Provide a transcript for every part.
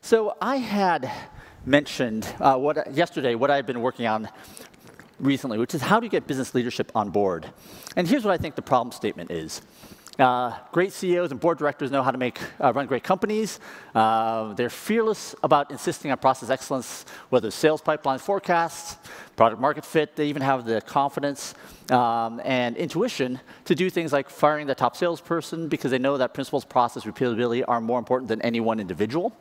So I had mentioned yesterday what I've been working on recently, which is how do you get business leadership on board? And here's what I think the problem statement is. Great CEOs and board directors know how to run great companies. They're fearless about insisting on process excellence, whether it's sales pipelines, forecasts, product market fit. They even have the confidence and intuition to do things like firing the top salesperson because they know that principles, process, repeatability are more important than any one individual.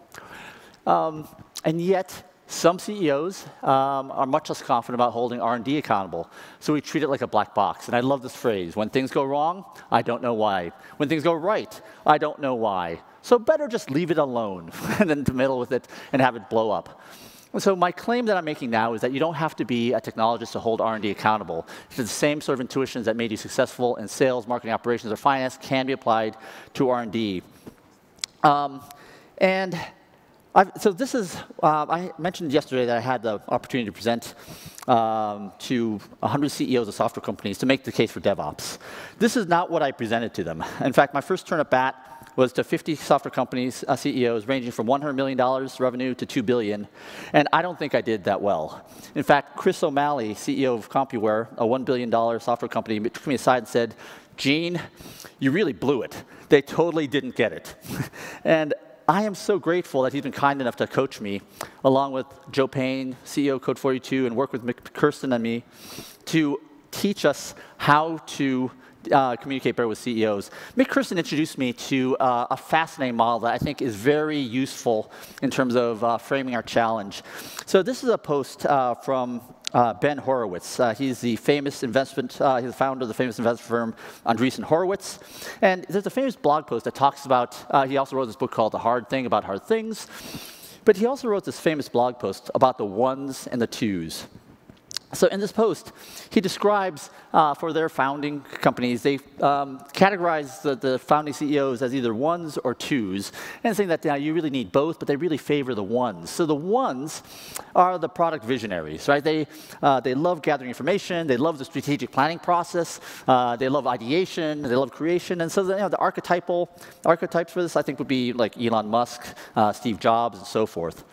And yet, some CEOs are much less confident about holding R&D accountable. So we treat it like a black box. And I love this phrase. When things go wrong, I don't know why. When things go right, I don't know why. So better just leave it alone than to meddle with it and have it blow up. And so my claim that I'm making now is that you don't have to be a technologist to hold R&D accountable. The same sort of intuitions that made you successful in sales, marketing, operations, or finance can be applied to R&D. So this is, I mentioned yesterday that I had the opportunity to present to 100 CEOs of software companies to make the case for DevOps. This is not what I presented to them. In fact, my first turn at bat was to 50 software companies, CEOs, ranging from $100 million revenue to $2 billion, and I don't think I did that well. In fact, Chris O'Malley, CEO of Compuware, a $1 billion software company, took me aside and said, "Gene, you really blew it. They totally didn't get it." And I am so grateful that he's been kind enough to coach me, along with Joe Payne, CEO of Code42, and work with Kirsten and me to teach us how to communicate better with CEOs. Kirsten introduced me to a fascinating model that I think is very useful in terms of framing our challenge. So this is a post from Ben Horowitz. He's the famous he's the founder of the famous investment firm Andreessen Horowitz. And there's a famous blog post that talks about, he also wrote this book called The Hard Thing About Hard Things. But he also wrote this famous blog post about the ones and the twos. So in this post, he describes for their founding companies, they categorize the founding CEOs as either ones or twos, and saying that you really need both, but they really favor the ones. So the ones are the product visionaries, right? They love gathering information, they love the strategic planning process, they love ideation, they love creation, and so the archetypes for this I think would be like Elon Musk, Steve Jobs, and so forth.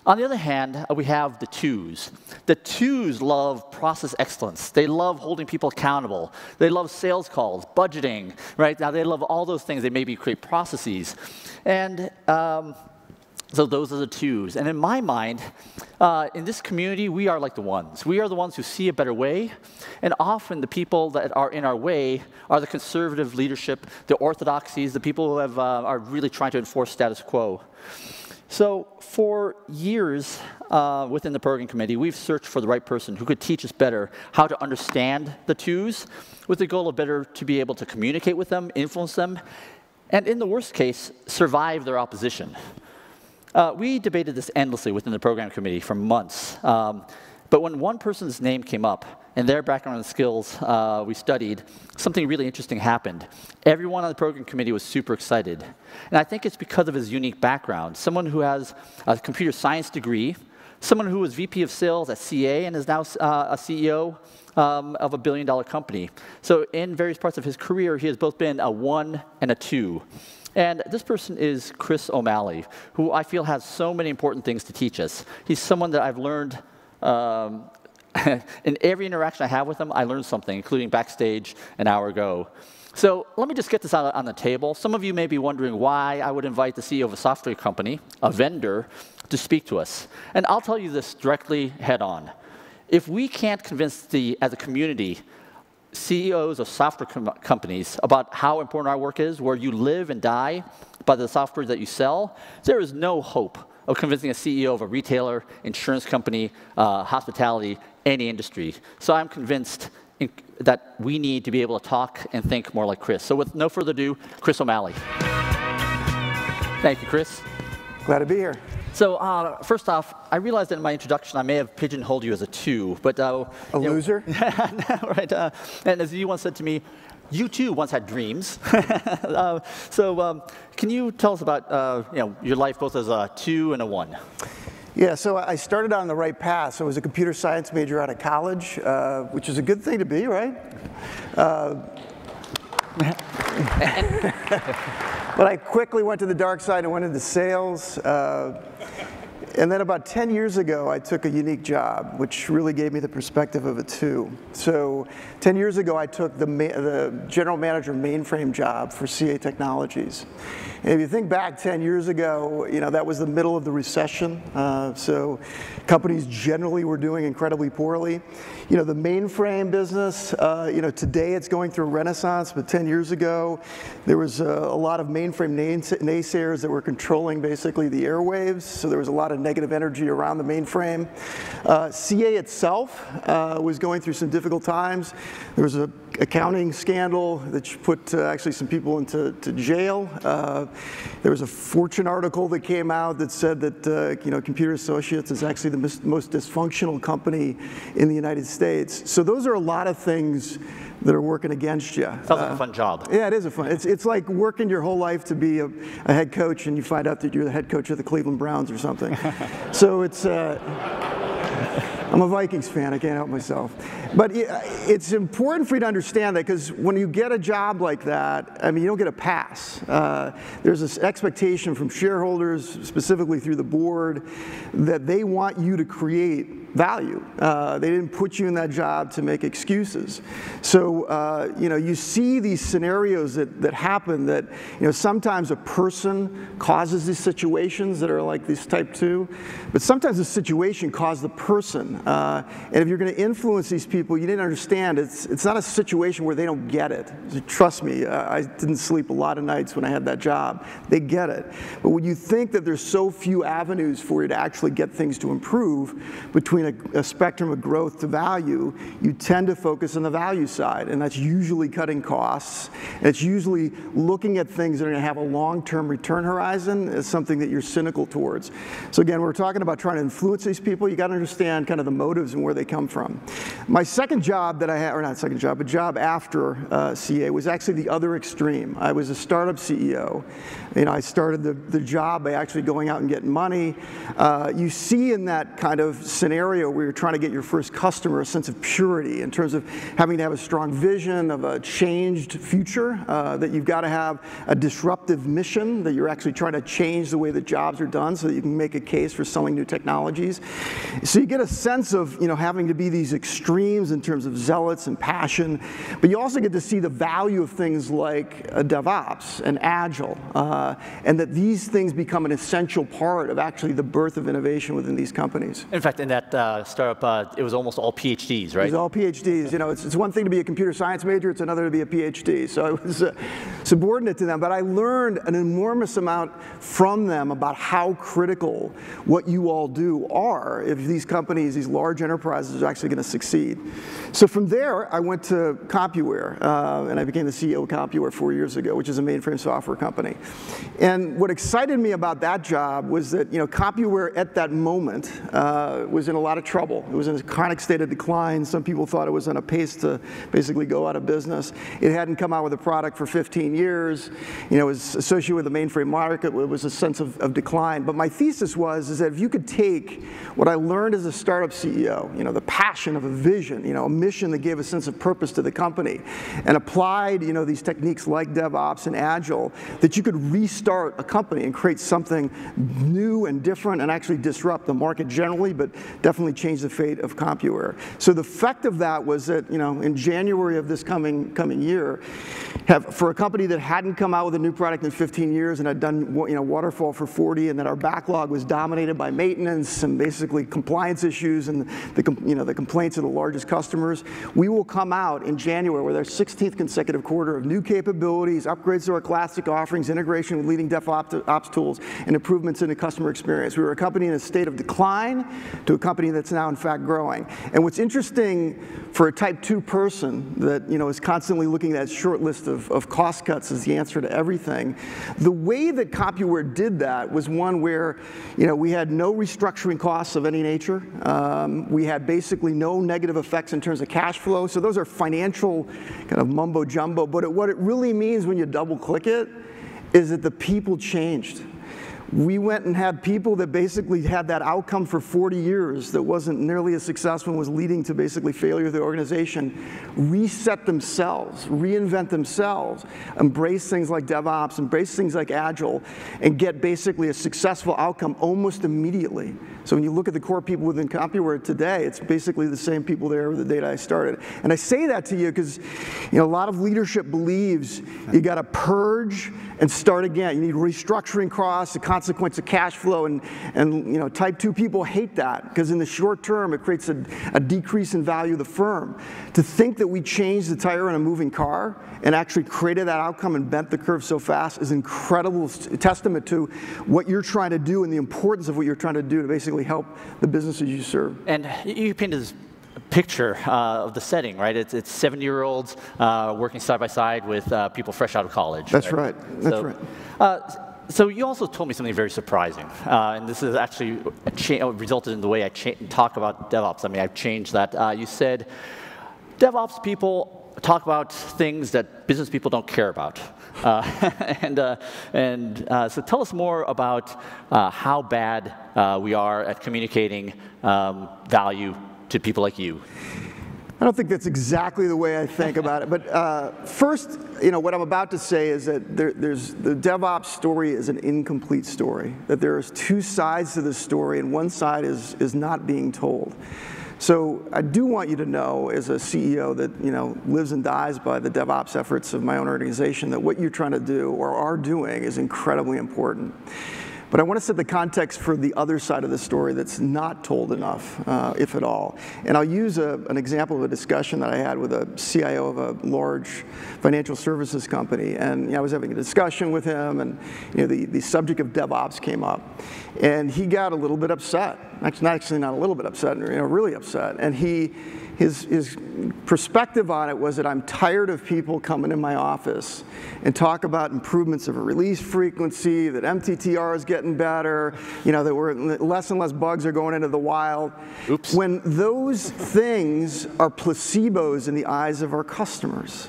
On the other hand, we have the twos. The twos love process excellence. They love holding people accountable. They love sales calls, budgeting, right? Now, they love all those things. They maybe create processes. And so those are the twos. And in my mind, in this community, we are like the ones. We are the ones who see a better way. And often the people that are in our way are the conservative leadership, the orthodoxies, the people who are really trying to enforce status quo. So for years within the program committee, we've searched for the right person who could teach us better how to understand the twos with the goal of better to be able to communicate with them, influence them, and in the worst case, survive their opposition. We debated this endlessly within the program committee for months. But when one person's name came up and their background and skills we studied, something really interesting happened. Everyone on the program committee was super excited. And I think it's because of his unique background. Someone who has a computer science degree, someone who was VP of sales at CA and is now a CEO of a billion-dollar company. So in various parts of his career, he has both been a one and a two. And this person is Chris O'Malley, who I feel has so many important things to teach us. He's someone that I've learned in every interaction I have with him, I learned something, including backstage an hour ago. So let me just get this out on the table. Some of you may be wondering why I would invite the CEO of a software company, a vendor, to speak to us. And I'll tell you this directly head on. If we can't convince as a community, CEOs of software companies about how important our work is, where you live and die by the software that you sell, there is no hope of convincing a CEO of a retailer, insurance company, hospitality, any industry. So I'm convinced that we need to be able to talk and think more like Chris. So with no further ado, Chris O'Malley. Thank you, Chris. Glad to be here. So first off, I realized that in my introduction I may have pigeonholed you as a two, but a loser? Right. And as you once said to me, you too once had dreams. Can you tell us about your life both as a two and a one? Yeah, so I started on the right path. So I was a computer science major out of college, which is a good thing to be, right? But I quickly went to the dark side and went into sales. And then about 10 years ago, I took a unique job, which really gave me the perspective of it too. So 10 years ago, I took the general manager mainframe job for CA Technologies. And if you think back 10 years ago, that was the middle of the recession. So companies generally were doing incredibly poorly. The mainframe business, today it's going through a renaissance, but 10 years ago, there was a lot of mainframe naysayers that were controlling basically the airwaves. So there was a lot of negative energy around the mainframe. CA itself was going through some difficult times. There was an accounting scandal that put actually some people into jail. There was a Fortune article that came out that said that Computer Associates is actually the most dysfunctional company in the United States. So those are a lot of things that are working against you. Sounds like a fun job. Yeah, it is a fun. It's like working your whole life to be a head coach, and you find out that you're the head coach of the Cleveland Browns or something. So it's. I'm a Vikings fan, I can't help myself. But it's important for you to understand that, because when you get a job like that, you don't get a pass. There's this expectation from shareholders, specifically through the board, that they want you to create value. They didn't put you in that job to make excuses. So, you see these scenarios that happen that, sometimes a person causes these situations that are like this type 2, but sometimes the situation caused the person. And if you're going to influence these people, you didn't understand, it's not a situation where they don't get it. Trust me, I didn't sleep a lot of nights when I had that job. They get it. But when you think that there's so few avenues for you to actually get things to improve between a spectrum of growth to value, you tend to focus on the value side, and that's usually cutting costs. And it's usually looking at things that are going to have a long-term return horizon as something that you're cynical towards. So again, we're talking about trying to influence these people. You got to understand kind of the motives and where they come from. My second job that I had, or not second job, but job after CA was actually the other extreme. I was a startup CEO. I started the job by actually going out and getting money. You see in that kind of scenario where you're trying to get your first customer a sense of purity in terms of having to have a strong vision of a changed future, that you've got to have a disruptive mission, that you're actually trying to change the way that jobs are done so that you can make a case for selling new technologies. So you get a sense of having to be these extremes in terms of zealots and passion, but you also get to see the value of things like DevOps and Agile, and that these things become an essential part of actually the birth of innovation within these companies. In fact, in that startup, it was almost all PhDs, right? It was all PhDs. It's one thing to be a computer science major, it's another to be a PhD. So I was subordinate to them, but I learned an enormous amount from them about how critical what you all do are if these companies, these large enterprises, are actually going to succeed. So from there, I went to Compuware, and I became the CEO of Compuware 4 years ago, which is a mainframe software company. And what excited me about that job was that Compuware at that moment was in a lot of trouble. It was in a chronic state of decline. Some people thought it was on a pace to basically go out of business. It hadn't come out with a product for 15 years. It was associated with the mainframe market. It was a sense of decline. But my thesis was that if you could take what I learned as a startup CEO, the passion of a vision, a mission that gave a sense of purpose to the company, and applied, these techniques like DevOps and Agile, that you could restart a company and create something new and different and actually disrupt the market generally, but definitely change the fate of Compuware. So the effect of that was that, in January of this coming year, for a company that hadn't come out with a new product in 15 years and had done waterfall for 40, and that our backlog was dominated by maintenance and basically compliance issues and the complaints of the largest customers, we will come out in January with our 16th consecutive quarter of new capabilities, upgrades to our classic offerings, integration with leading DevOps tools, and improvements in the customer experience. We were a company in a state of decline to a company that's now in fact growing. And what's interesting for a type 2 person that is constantly looking at that short list of cost cuts as the answer to everything, the way that Compuware did that was one where we had no restructuring costs of any nature. We had basically no negative effects in terms of cash flow. So those are financial kind of mumbo jumbo. But what it really means when you double click it is that the people changed. We went and had people that basically had that outcome for 40 years that wasn't nearly as successful and was leading to basically failure of the organization, reset themselves, reinvent themselves, embrace things like DevOps, embrace things like Agile, and get basically a successful outcome almost immediately. So when you look at the core people within Compuware today, it's basically the same people there the day I started. And I say that to you because a lot of leadership believes you got to purge and start again. You need restructuring costs, the consequence of cash flow, and type 2 people hate that because in the short term it creates a decrease in value of the firm. To think that we changed the tire on a moving car and actually created that outcome and bent the curve so fast is an incredible testament to what you're trying to do and the importance of what you're trying to do to basically help the businesses you serve. And you painted this picture of the setting, right? It's 70-year-olds working side by side with people fresh out of college. That's right. That's right. So you also told me something very surprising, and this is actually resulted in the way I talk about DevOps. I mean, I've changed that. You said DevOps people talk about things that business people don't care about. So tell us more about how bad we are at communicating value to people like you. I don't think that's exactly the way I think about it. But first, what I'm about to say is that the DevOps story is an incomplete story. That there is 2 sides to this story, and one side is not being told. So I do want you to know, as a CEO that lives and dies by the DevOps efforts of my own organization, that what you're trying to do or are doing is incredibly important. But I want to set the context for the other side of the story that's not told enough, if at all. And I'll use an example of a discussion that I had with a CIO of a large financial services company. And I was having a discussion with him, and the subject of DevOps came up. And he got a little bit upset. Actually not a little bit upset, really upset. And his perspective on it was that I'm tired of people coming in my office and talk about improvements of a release frequency, that MTTR is getting better, that less and less bugs are going into the wild. Oops. When those things are placebos in the eyes of our customers.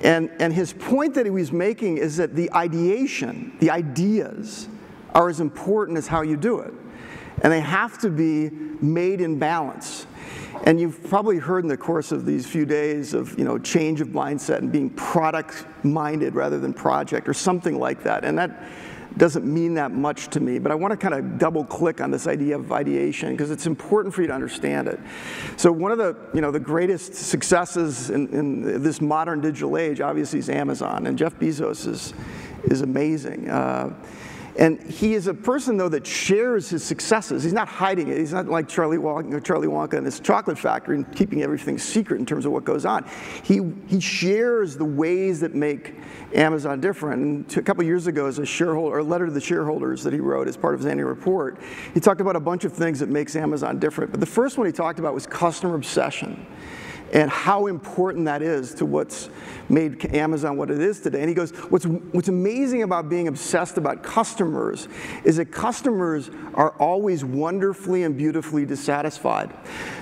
And his point that he was making is that the ideation, the ideas, are as important as how you do it. And they have to be made in balance. And you've probably heard in the course of these few days of change of mindset and being product-minded rather than project or something like that. And that doesn't mean that much to me, but I want to kind of double-click on this idea of ideation because it's important for you to understand it. So one of the greatest successes in this modern digital age, obviously, is Amazon, and Jeff Bezos is amazing. And he is a person, though, that shares his successes. He's not hiding it. He's not like Charlie Wonka in his chocolate factory and keeping everything secret in terms of what goes on. He shares the ways that make Amazon different. And a couple years ago, as a letter to the shareholders that he wrote as part of his annual report, he talked about a bunch of things that makes Amazon different. But the first one he talked about was customer obsession and how important that is to what's made Amazon what it is today. And he goes, what's amazing about being obsessed about customers is that customers are always wonderfully and beautifully dissatisfied.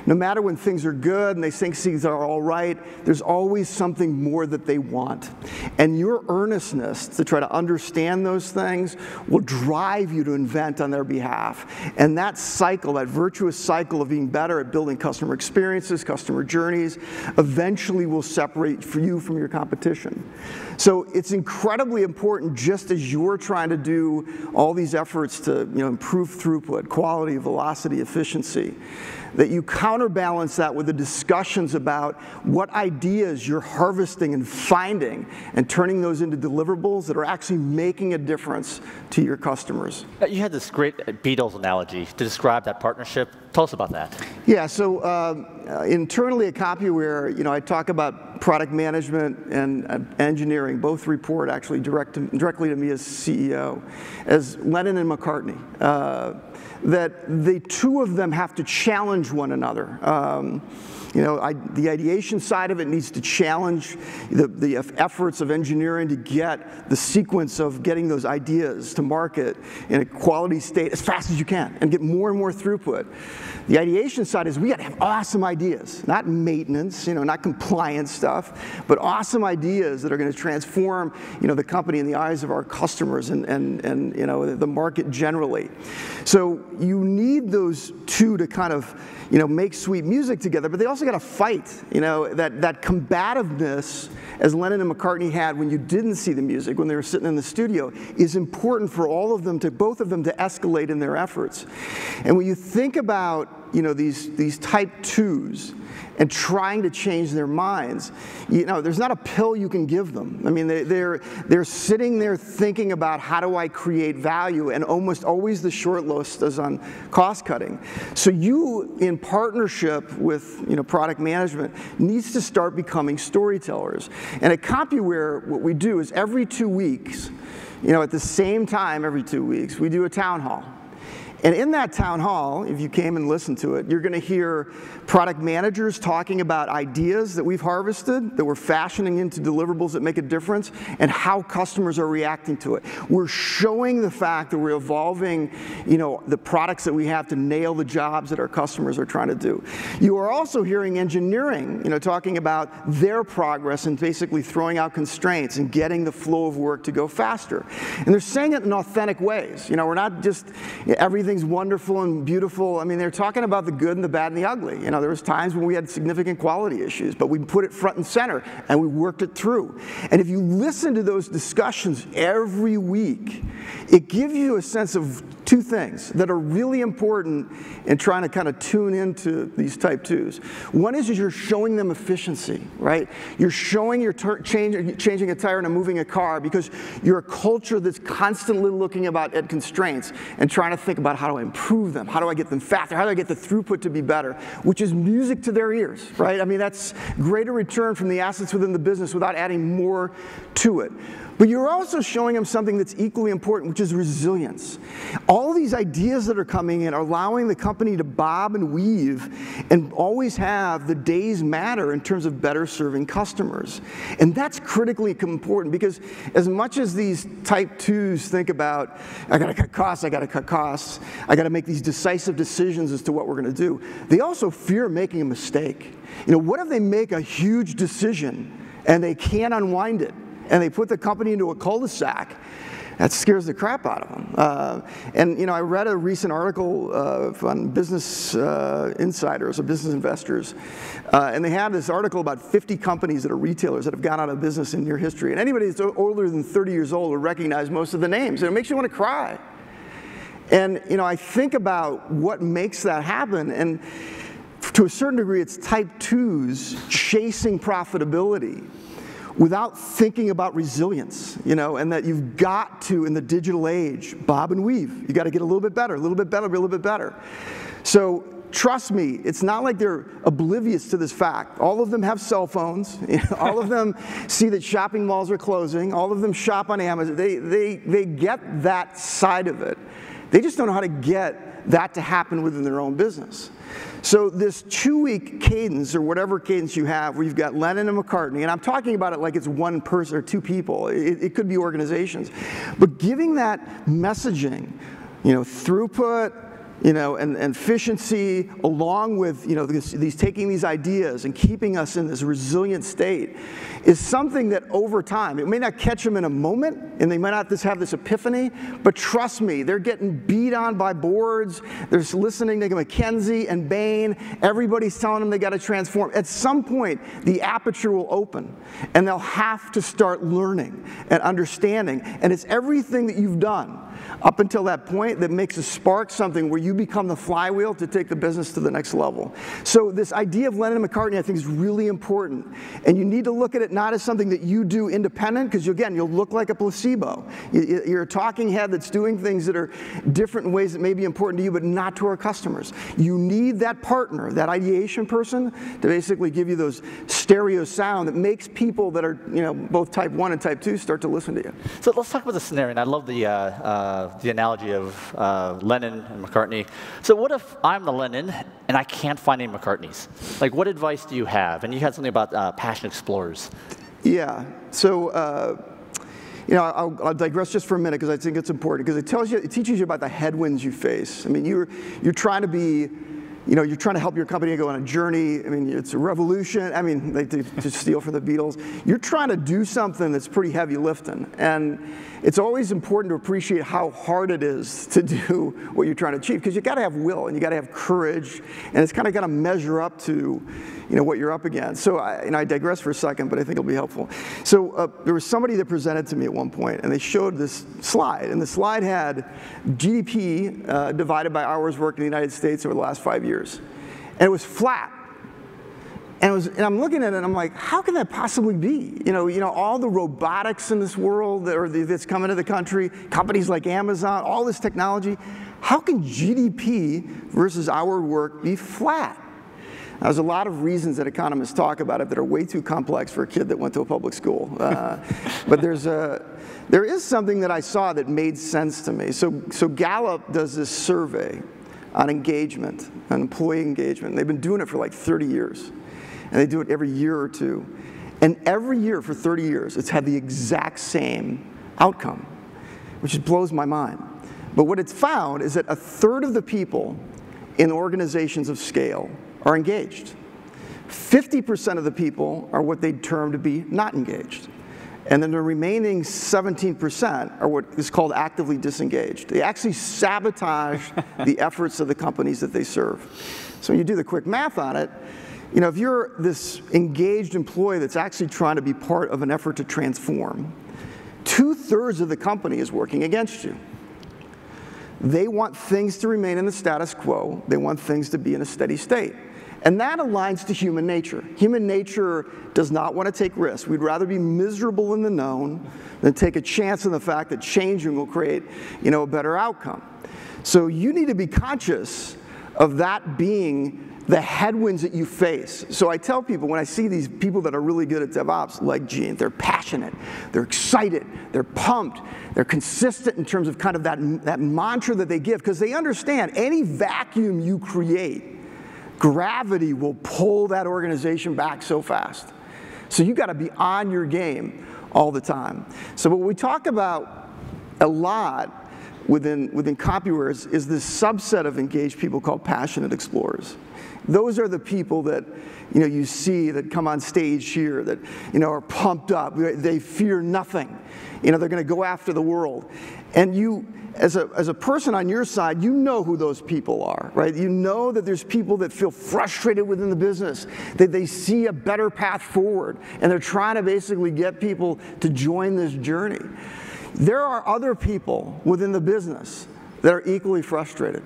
No matter when things are good and they think things are all right, there's always something more that they want. And your earnestness to try to understand those things will drive you to invent on their behalf. And that cycle, that virtuous cycle of being better at building customer experiences, customer journeys, eventually will separate you from your competition. So it's incredibly important, just as you're trying to do all these efforts to improve throughput, quality, velocity, efficiency, that you counterbalance that with the discussions about what ideas you're harvesting and finding and turning those into deliverables that are actually making a difference to your customers. You had this great Beatles analogy to describe that partnership. Tell us about that. Yeah, so internally at Compuware, I talk about product management and engineering. Both report actually directly to me as CEO, as Lennon and McCartney. That the two of them have to challenge one another. The ideation side of it needs to challenge the efforts of engineering to get the sequence of getting those ideas to market in a quality state as fast as you can and get more and more throughput. The ideation side is we got to have awesome ideas, not maintenance, not compliance stuff, but awesome ideas that are going to transform, the company in the eyes of our customers and the market generally. So you need those two to kind of make sweet music together, but they also got to fight. That combativeness, as Lennon and McCartney had when you didn't see the music, when they were sitting in the studio, is important for both of them to escalate in their efforts. And when you think about these type 2s and trying to change their minds, there's not a pill you can give them. I mean, they're sitting there thinking about how do I create value, and almost always the short list is on cost cutting. So you, in partnership with product management, needs to start becoming storytellers. And at Compuware, what we do is every 2 weeks, at the same time every 2 weeks, we do a town hall. And in that town hall, if you came and listened to it, you're going to hear product managers talking about ideas that we've harvested, that we're fashioning into deliverables that make a difference, and how customers are reacting to it. We're showing the fact that we're evolving, the products that we have to nail the jobs that our customers are trying to do. You are also hearing engineering, talking about their progress and basically throwing out constraints and getting the flow of work to go faster. And they're saying it in authentic ways. We're not just everything's wonderful and beautiful. I mean, they're talking about the good and the bad and the ugly. There was times when we had significant quality issues, but we put it front and center and we worked it through. And if you listen to those discussions every week, it gives you a sense of two things that are really important in trying to kind of tune into these type 2s. One is you're showing them efficiency, right? You're showing you're changing a tire and moving a car because you're a culture that's constantly looking at constraints and trying to think about how do I improve them? How do I get them faster? How do I get the throughput to be better? Which is music to their ears, right? I mean, that's greater return from the assets within the business without adding more to it. But you're also showing them something that's equally important, which is resilience. All these ideas that are coming in are allowing the company to bob and weave and always have the days matter in terms of better serving customers. And that's critically important because as much as these type 2s think about, I gotta cut costs, I gotta make these decisive decisions as to what we're gonna do, they also fear making a mistake. What if they make a huge decision and they can't unwind it? And they put the company into a cul-de-sac? That scares the crap out of them. I read a recent article on Business Insiders, or Business Investors, and they have this article about 50 companies that are retailers that have gone out of business in near history. And anybody that's older than 30 years old will recognize most of the names, and it makes you want to cry. And I think about what makes that happen, and to a certain degree, it's type 2s chasing profitability without thinking about resilience, and that you've got to, in the digital age, bob and weave. You got to get a little bit better, a little bit better, a little bit better. So trust me, it's not like they're oblivious to this fact. All of them have cell phones. All of them see that shopping malls are closing. All of them shop on Amazon. They get that side of it. They just don't know how to get that to happen within their own business. So this 2-week cadence, or whatever cadence you have, where you've got Lennon and McCartney, and I'm talking about it like it's one person or two people. It could be organizations. But giving that messaging, throughput, and efficiency, along with taking these ideas and keeping us in this resilient state, is something that over time, it may not catch them in a moment, and they might not have this epiphany, but trust me, they're getting beat on by boards, they're listening to McKinsey and Bain, everybody's telling them they got to transform. At some point, the aperture will open, and they'll have to start learning and understanding, and it's everything that you've done up until that point that makes a spark something where you become the flywheel to take the business to the next level. So this idea of Lennon and McCartney, I think, is really important. And you need to look at it not as something that you do independent, because again, you'll look like a placebo. You're a talking head that's doing things that are different in ways that may be important to you, but not to our customers. You need that partner, that ideation person, to basically give you those stereo sound that makes people that are, both type 1 and type 2 start to listen to you. So let's talk about the scenario, and I love the analogy of Lennon and McCartney. So what if I'm the Lennon and I can't find any McCartneys. Like, what advice do you have? And you had something about passion explorers. Yeah. So, you know, I'll digress just for a minute because I think it's important, because it teaches you about the headwinds you face. I mean, you're trying to be, you know, you're trying to help your company go on a journey. I mean, it's a revolution. I mean, like to steal from the Beatles. You're trying to do something that's pretty heavy lifting. And it's always important to appreciate how hard it is to do what you're trying to achieve, because you got to have will and you got to have courage, and it's kind of got to measure up to, you know, what you're up against. So I digress for a second, but I think it'll be helpful. So there was somebody that presented to me at one point, and they showed this slide, and the slide had GDP divided by hours worked in the United States over the last 5 years, and it was flat. And I'm looking at it, and I'm like, how can that possibly be? You know, all the robotics in this world that's coming to the country, companies like Amazon, all this technology, how can GDP versus hour work be flat? Now, there's a lot of reasons that economists talk about it that are way too complex for a kid that went to a public school. But there is something that I saw that made sense to me. So Gallup does this survey on engagement, on employee engagement. They've been doing it for like 30 years. And they do it every year or two. And every year for 30 years, it's had the exact same outcome, which just blows my mind. But what it's found is that a third of the people in organizations of scale are engaged. 50% of the people are what they'd term to be not engaged. And then the remaining 17% are what is called actively disengaged. They actually sabotage the efforts of the companies that they serve. So when you do the quick math on it, you know, if you're this engaged employee that's actually trying to be part of an effort to transform, 2/3 of the company is working against you. They want things to remain in the status quo. They want things to be in a steady state. And that aligns to human nature. Human nature does not want to take risks. We'd rather be miserable in the known than take a chance on the fact that changing will create, you know, a better outcome. So you need to be conscious of that being the headwinds that you face. So I tell people, when I see these people that are really good at DevOps, like Gene, they're passionate, they're excited, they're pumped, they're consistent in terms of kind of that mantra that they give, because they understand any vacuum you create, gravity will pull that organization back so fast. So you got to be on your game all the time. So what we talk about a lot within Compuware is this subset of engaged people called passionate explorers. Those are the people that, you know, you see that come on stage here that, you know, are pumped up. They fear nothing. You know, they're going to go after the world. And you, as a person on your side, you know who those people are, right? You know that there's people that feel frustrated within the business, that they see a better path forward, and they're trying to basically get people to join this journey. There are other people within the business that are equally frustrated.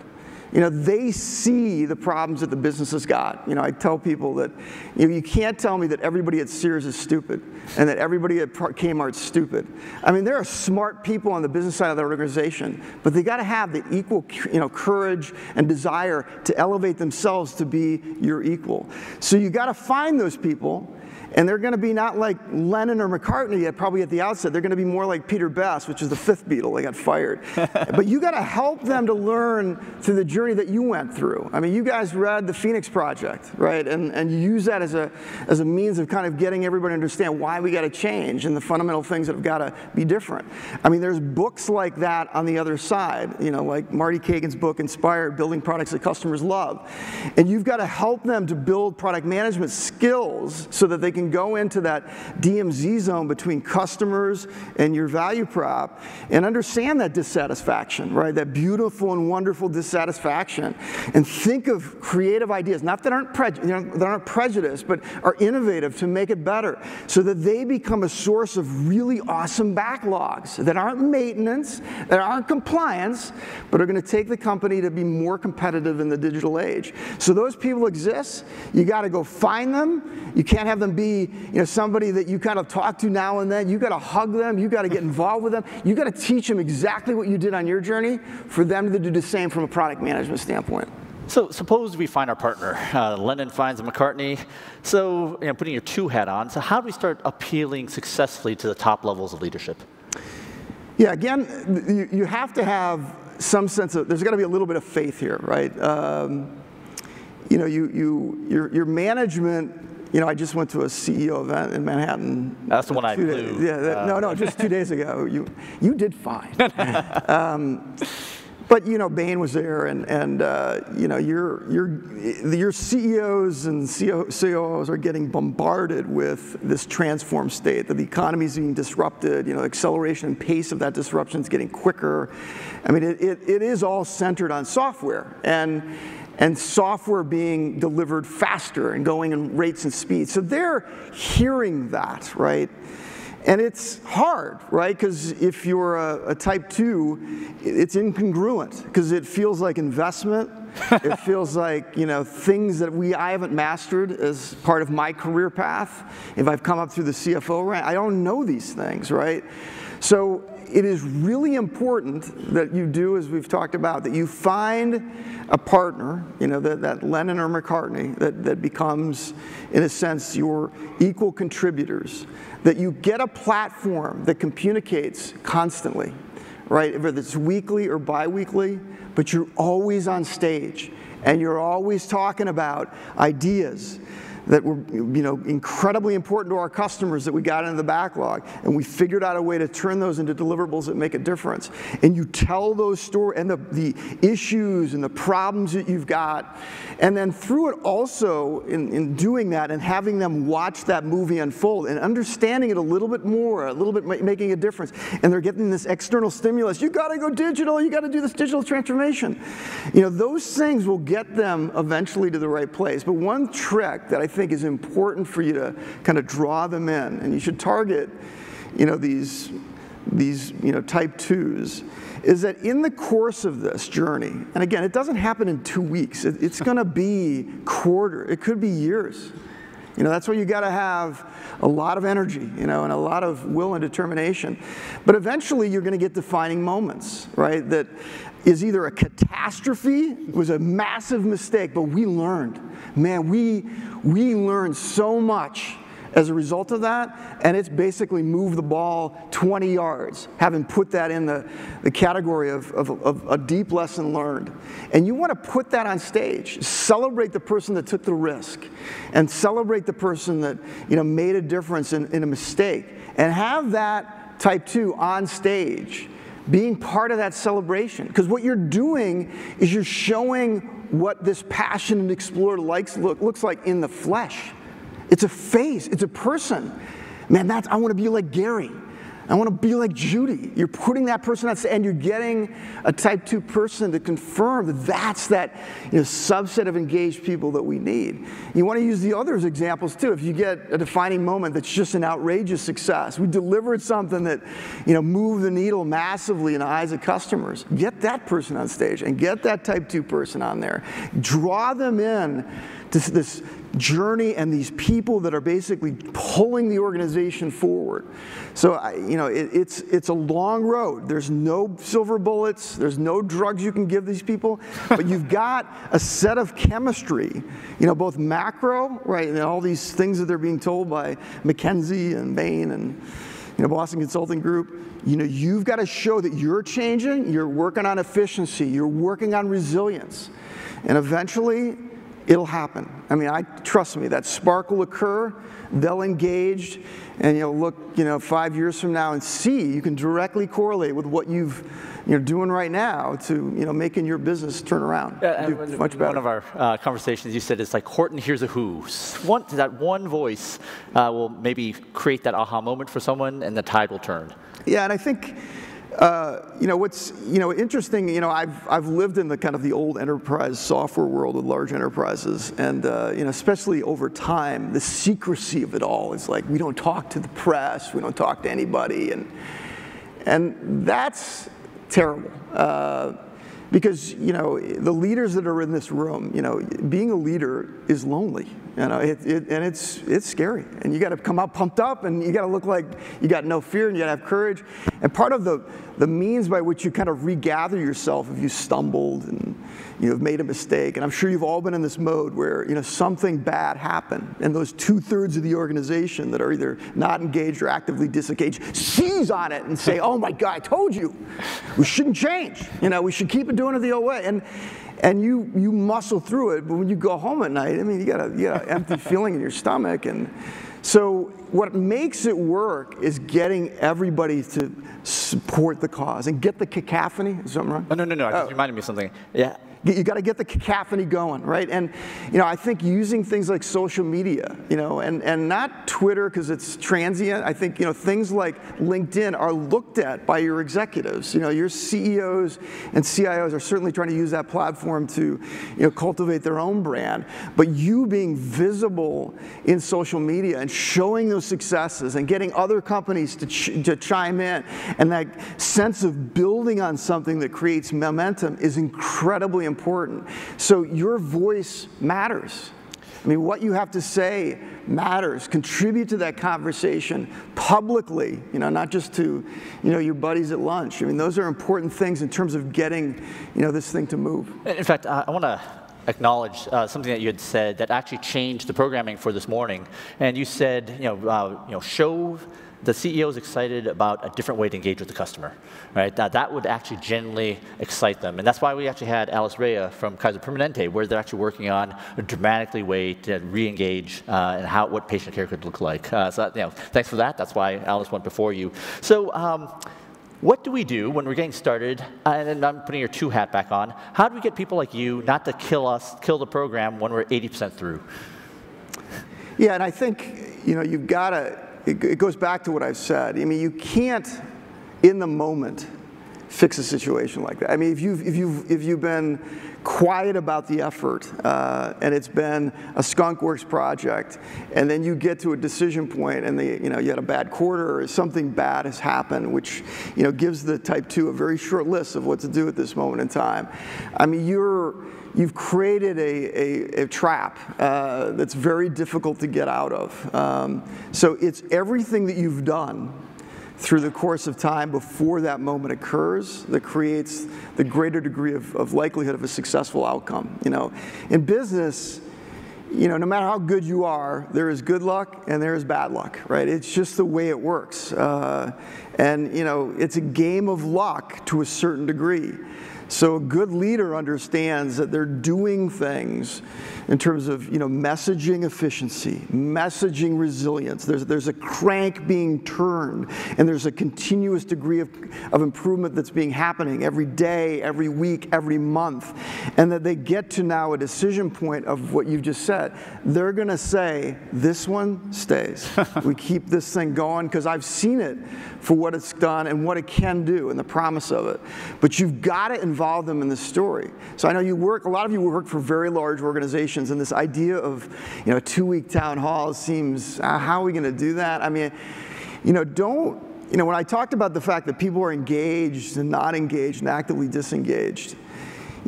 You know, they see the problems that the business has got. You know, I tell people that, you know, you can't tell me that everybody at Sears is stupid and that everybody at Kmart's stupid. I mean, there are smart people on the business side of the organization, but they got to have the equal, you know, courage and desire to elevate themselves to be your equal. So you got to find those people. And they're going to be not like Lennon or McCartney probably at the outset. They're going to be more like Peter Best, which is the fifth Beatle. They got fired. But you got to help them to learn through the journey that you went through. I mean, you guys read the Phoenix Project, right? And you use that as a means of kind of getting everybody to understand why we got to change and the fundamental things that have got to be different. I mean, there's books like that on the other side, you know, like Marty Kagan's book, Inspired, Building Products That Customers Love. And you've got to help them to build product management skills so that they can go into that DMZ zone between customers and your value prop and understand that dissatisfaction, right? That beautiful and wonderful dissatisfaction, and think of creative ideas, not that aren't prejudiced, but are innovative to make it better, so that they become a source of really awesome backlogs that aren't maintenance, that aren't compliance, but are going to take the company to be more competitive in the digital age. So those people exist. You got to go find them. You can't have them be, you know, somebody that you kind of talk to now and then. You got to hug them. You got to get involved with them. You got to teach them exactly what you did on your journey for them to do the same from a product management standpoint. So suppose we find our partner. Lennon finds a McCartney. So, you know, putting your two hat on, so how do we start appealing successfully to the top levels of leadership? Yeah, again, you have to have some sense of, there's got to be a little bit of faith here, right? your management. I just went to a CEO event in Manhattan. That's the one I flew. Yeah, no, just 2 days ago. You did fine. But Bain was there, and your CEOs and COOs are getting bombarded with this transformed state, that the economy is being disrupted. Acceleration and pace of that disruption is getting quicker. I mean, it is all centered on software and software being delivered faster and going in rates and speeds. So they're hearing that, right? And it's hard, right? Because if you're a type 2, it's incongruent, because it feels like investment. It feels like, things that I haven't mastered as part of my career path. If I've come up through the CFO rank, I don't know these things, right? So it is really important that you do, as we've talked about, that you find a partner, that Lennon or McCartney, that becomes, in a sense, your equal contributors, that you get a platform that communicates constantly, right? Whether it's weekly or bi-weekly, but you're always on stage, and you're always talking about ideas that were incredibly important to our customers that we got into the backlog, and we figured out a way to turn those into deliverables that make a difference. And you tell those stories and the issues and the problems that you've got, and then through it also, in doing that and having them watch that movie unfold and understanding it a little bit more, a little bit making a difference, and they're getting this external stimulus. You got to go digital. You got to do this digital transformation. Those things will get them eventually to the right place. But one trick that I think is important for you to kind of draw them in, and you should target, these type 2s, is that in the course of this journey, and again, it doesn't happen in 2 weeks. It's going to be quarter. It could be years. That's why you got to have a lot of energy, and a lot of will and determination. But eventually, you're going to get defining moments, right? That is either a catastrophe, it was a massive mistake, but we learned. Man, we learned so much as a result of that, and it's basically moved the ball 20 yards, having put that in the category of a deep lesson learned. And you want to put that on stage, celebrate the person that took the risk, and celebrate the person that made a difference in a mistake, and have that type 2 on stage being part of that celebration. Because what you're doing is you're showing what this passion and explorer looks like in the flesh. It's a face, it's a person. Man, I want to be like Gary. I want to be like Judy. You're putting that person on stage, and you're getting a type 2 person to confirm that that's that subset of engaged people that we need. You want to use the others examples too. If you get a defining moment that's just an outrageous success, we delivered something that moved the needle massively in the eyes of customers, get that person on stage and get that type 2 person on there. Draw them in to this journey and these people that are basically pulling the organization forward. So it's a long road. There's no silver bullets. There's no drugs you can give these people. But you've got a set of chemistry, both macro, right, and all these things that they're being told by McKinsey and Bain and Boston Consulting Group. You've got to show that you're changing. You're working on efficiency. You're working on resilience, and eventually, it'll happen. I mean, trust me, that spark will occur, they'll engage, and you'll look, 5 years from now and see, you can directly correlate with what you're doing right now to, making your business turn around. Yeah, do much better. One of our conversations, you said it's like Horton hears a who. That one voice will maybe create that aha moment for someone, and the tide will turn. Yeah, and I think, what's interesting, I've lived in the kind of the old enterprise software world with large enterprises, and especially over time, the secrecy of it all is like we don't talk to the press, we don't talk to anybody, and that's terrible. Because the leaders that are in this room, being a leader is lonely, and it's scary, and you got to come out pumped up, and you got to look like you got no fear, and you got to have courage. And part of the means by which you kind of regather yourself if you stumbled and have made a mistake, and I'm sure you've all been in this mode where something bad happened, and those 2/3 of the organization that are either not engaged or actively disengaged seize on it and say, "Oh my God, I told you, we shouldn't change. We should keep it doing it the old way." and you muscle through it, but when you go home at night, I mean, you got an empty feeling in your stomach. And so what makes it work is getting everybody to support the cause and get the cacophony. Is something wrong? Oh, no, it just reminded me of something. Yeah. You got to get the cacophony going, right? And I think using things like social media, and not Twitter because it's transient. I think things like LinkedIn are looked at by your executives. Your CEOs and CIOs are certainly trying to use that platform to cultivate their own brand. But you being visible in social media and showing those successes and getting other companies to chime in, and that sense of building on something that creates momentum is incredibly important. So your voice matters. I mean, what you have to say matters. Contribute to that conversation publicly, not just to, your buddies at lunch. I mean, those are important things in terms of getting, this thing to move. In fact, I want to acknowledge something that you had said that actually changed the programming for this morning. And you said, show the CEO is excited about a different way to engage with the customer, right? That would actually genuinely excite them. And that's why we actually had Alice Rea from Kaiser Permanente, where they're actually working on a dramatically way to re-engage and what patient care could look like. So thanks for that. That's why Alice went before you. So what do we do when we're getting started? And I'm putting your two hat back on. How do we get people like you not to kill the program when we're 80% through? Yeah, and I think, you've got to, it goes back to what I've said. I mean, you can't, in the moment, fix a situation like that. I mean, if you've been quiet about the effort and it's been a skunkworks project, and then you get to a decision point and you had a bad quarter or something bad has happened, which gives the type 2 a very short list of what to do at this moment in time. I mean, you've created a trap that's very difficult to get out of. So it's everything that you've done through the course of time before that moment occurs that creates the greater degree of likelihood of a successful outcome. In business, no matter how good you are, there is good luck and there is bad luck, right? It's just the way it works. And it's a game of luck to a certain degree. So a good leader understands that they're doing things in terms of messaging efficiency, messaging resilience. There's a crank being turned, and there's a continuous degree of improvement that's happening every day, every week, every month, and that they get to now a decision point of what you've just said. They're going to say, this one stays. We keep this thing going because I've seen it for what it's done and what it can do and the promise of it. But you've got to involve them in the story. So I know a lot of you work for very large organizations, and this idea of a 2-week town hall seems, how are we going to do that? I mean, when I talked about the fact that people are engaged and not engaged and actively disengaged,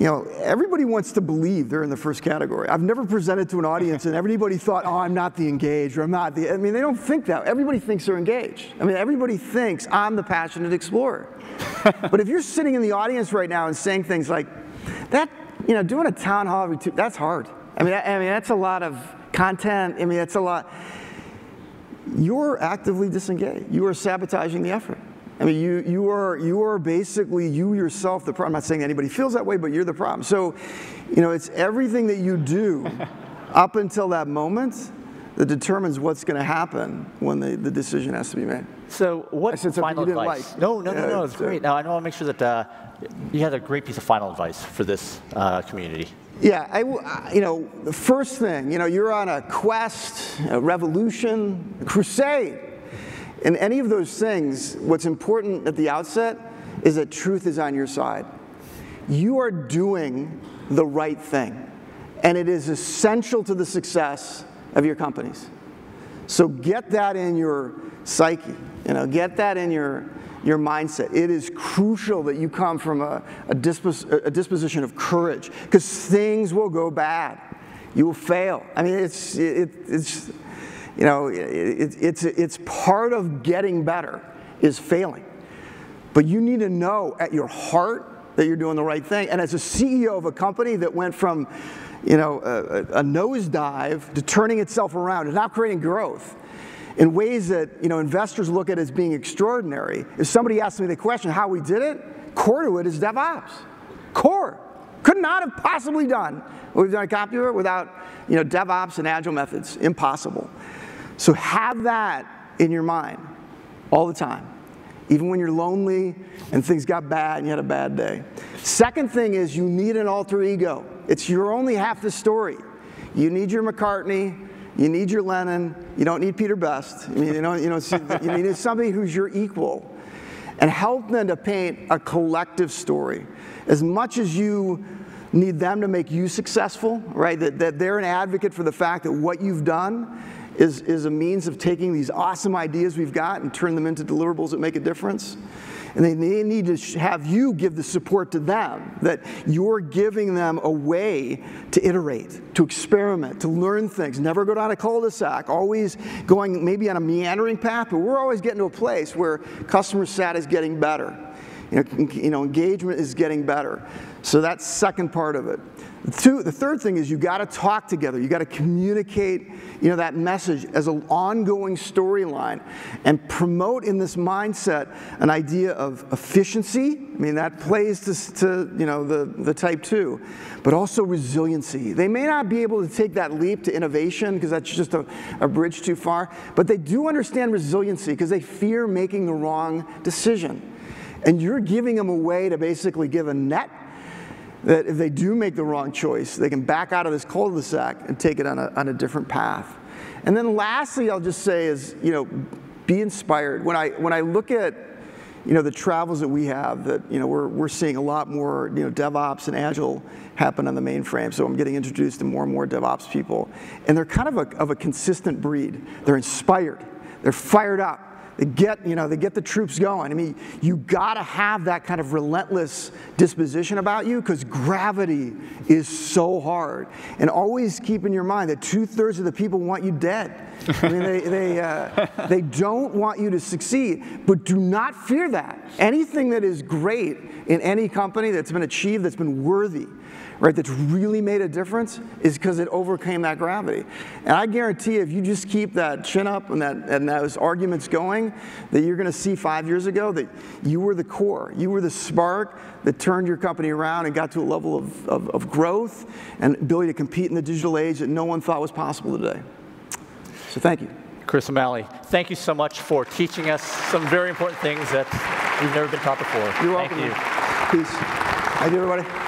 everybody wants to believe they're in the first category. I've never presented to an audience and everybody thought, oh, I'm not the engaged, or I'm not the, I mean, they don't think that. Everybody thinks they're engaged. I mean, everybody thinks I'm the passionate explorer. But if you're sitting in the audience right now and saying things like, that, doing a town hall every that's hard. I mean, that's a lot of content. I mean, that's a lot. You're actively disengaged. You are sabotaging the effort. I mean, you are basically, you yourself, the problem. I'm not saying anybody feels that way, but you're the problem. So, it's everything that you do up until that moment that determines what's going to happen when the decision has to be made. So what final advice? Like. No, it's great. Now, I want to make sure that you had a great piece of final advice for this community. Yeah, the first thing, you're on a quest, a revolution, a crusade. In any of those things, what's important at the outset is that truth is on your side. You are doing the right thing, and it is essential to the success of your companies. So get that in your psyche, get that in your mindset. It is crucial that you come from a disposition of courage, because things will go bad. You will fail. I mean, it's part of getting better is failing. But you need to know at your heart that you're doing the right thing. And as a CEO of a company that went from a nosedive to turning itself around and now creating growth in ways that investors look at as being extraordinary. If somebody asks me the question how we did it, core to it is DevOps. Core. Could not have possibly done what we've done at Compuware without DevOps and Agile methods. Impossible. So have that in your mind all the time, even when you're lonely and things got bad and you had a bad day. Second thing is you need an alter ego. You're only half the story. You need your McCartney, you need your Lennon, you don't need Peter Best. You need somebody who's your equal. And help them to paint a collective story. As much as you need them to make you successful, right? That they're an advocate for the fact that what you've done is a means of taking these awesome ideas we've got and turn them into deliverables that make a difference. And they need to have you give the support to them, that you're giving them a way to iterate, to experiment, to learn things, never go down a cul-de-sac, always going maybe on a meandering path, but we're always getting to a place where customer sat is getting better. Engagement is getting better. So that's second part of it. The third thing is you got to talk together. You got to communicate, that message as an ongoing storyline, and promote in this mindset an idea of efficiency. I mean, that plays to the type 2, but also resiliency. They may not be able to take that leap to innovation because that's just a bridge too far, but they do understand resiliency because they fear making the wrong decision. And you're giving them a way to basically give a net that if they do make the wrong choice, they can back out of this cul-de-sac and take it on a different path. And then lastly, I'll just say is, be inspired. When I look at, the travels that we have, that, we're seeing a lot more, DevOps and Agile happen on the mainframe. So I'm getting introduced to more and more DevOps people. And they're kind of a consistent breed. They're inspired. They're fired up. They get the troops going. I mean, you got to have that kind of relentless disposition about you because gravity is so hard. And always keep in your mind that 2/3 of the people want you dead. I mean, they don't want you to succeed, but do not fear that. Anything that is great in any company that's been achieved, that's been worthy, right, that's really made a difference, is because it overcame that gravity. And I guarantee if you just keep that chin up and those arguments going, that you're going to see 5 years ago that you were the core, you were the spark that turned your company around and got to a level of growth and ability to compete in the digital age that no one thought was possible today. So thank you. Chris O'Malley, thank you so much for teaching us some very important things that we've never been taught before. You're welcome. Thank you. Peace. Thank you, everybody.